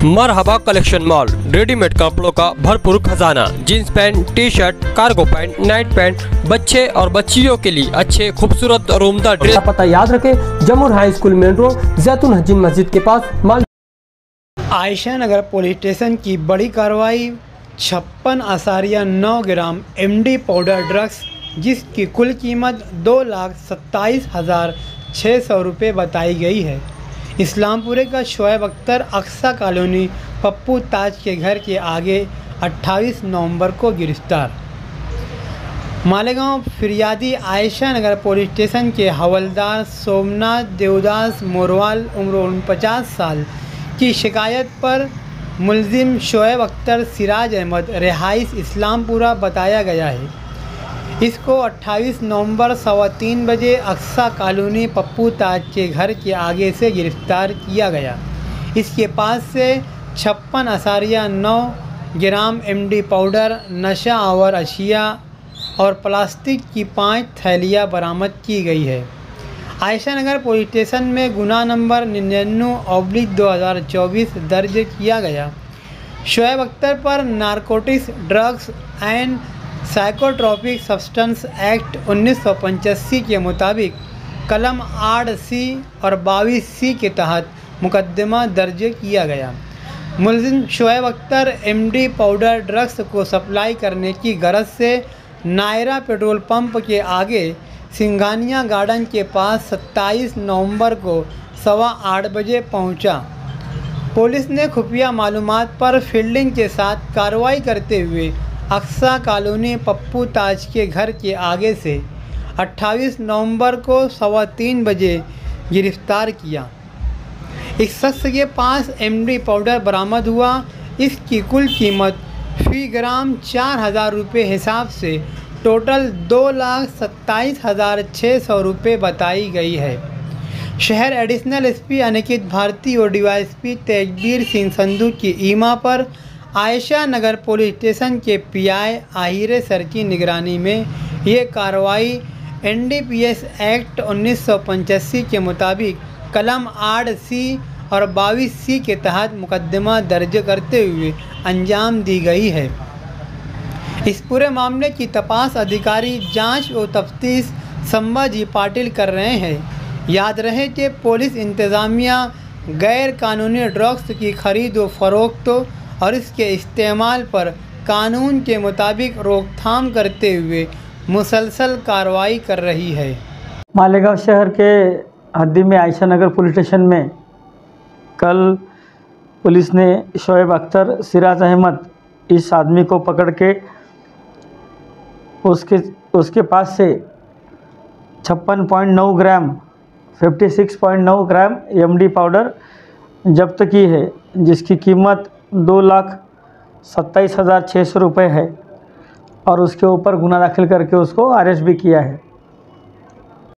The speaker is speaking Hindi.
मरहबा कलेक्शन मॉल, रेडीमेड कपड़ों का भरपूर खजाना। Jeans pant, T shirt, cargo pant, night pant, बच्चे और बच्चियों के लिए अच्छे खूबसूरत और उम्दा ड्रेस। पता याद रखें, जमुर हाई स्कूल मेन रोड, जैतून हजीन मस्जिद के पास माल। आयशा नगर पुलिस स्टेशन की बड़ी कार्रवाई। 56.9 ग्राम एमडी पाउडर ड्रग्स, जिसकी कुल कीमत 2,27,600 रुपये बताई गई है। इस्लामपुरे का शोएब अख्तर अक्सा कॉलोनी पप्पू ताज के घर के आगे 28 नवंबर को गिरफ्तार। मालेगांव फिरियादी आयशा नगर पुलिस स्टेशन के हवलदार सोमनाथ देवदास मोरवाल उम्र 49 साल की शिकायत पर मुलजिम शोएब अख्तर सिराज अहमद रिहाइश इस्लामपुरा बताया गया है। इसको 28 नवंबर 3:15 बजे अक्सा कॉलोनी पप्पू ताज के घर के आगे से गिरफ्तार किया गया। इसके पास से 56.9 ग्राम एमडी पाउडर, नशा आवर अशिया और प्लास्टिक की 5 थैलियाँ बरामद की गई है। आयशा नगर पुलिस स्टेशन में गुना नंबर 99/2024 दर्ज किया गया। शोएब अख्तर पर narcotics, drugs and psychotropic substance act 1985 के मुताबिक कलम 8C और 22C के तहत मुकदमा दर्ज किया गया। मुलजिम Shoaib Akhtar MD powder drugs को सप्लाई करने की गरज से नायरा पेट्रोल पंप के आगे सिंघानिया गार्डन के पास 27 नवंबर को 8:15 बजे पहुंचा। पुलिस ने खुफिया मालूमात पर फील्डिंग के साथ कार्रवाई करते हुए अक्सा कॉलोनी पप्पू ताज के घर के आगे से 28 नवंबर को 3:15 बजे गिरफ्तार किया। इस शख्स के पास एमडी पाउडर बरामद हुआ। इसकी कुल कीमत फी ग्राम 4,000 रुपये हिसाब से टोटल 2,27,600 रुपये बताई गई है। शहर एडिशनल एसपी अनिकेत भारती और डीवाईएसपी तेजवीर सिंह संधू की ईमा पर आयशा नगर पुलिस स्टेशन के पीआई आहिरे सर की निगरानी में ये कार्रवाई एनडीपीएस एक्ट 1985 के मुताबिक कलम 8C और 22C के तहत मुकदमा दर्ज करते हुए अंजाम दी गई है। इस पूरे मामले की तपास अधिकारी जांच और तफ्तीश संभाजी पाटिल कर रहे हैं। याद रहे कि पुलिस इंतज़ामिया गैर कानूनी ड्रग्स की खरीद व फरोख्त और इसके इस्तेमाल पर कानून के मुताबिक रोकथाम करते हुए मुसलसल कार्रवाई कर रही है। मालेगांव शहर के हद्दी में आयशा नगर पुलिस स्टेशन में कल पुलिस ने शोएब अख्तर सिराज अहमद इस आदमी को पकड़ के उसके पास से 56.9 ग्राम 56.9 ग्राम एमडी पाउडर जब्त की है, जिसकी कीमत 2,27,600 रुपये है और उसके ऊपर गुना दाखिल करके उसको अरेस्ट भी किया है।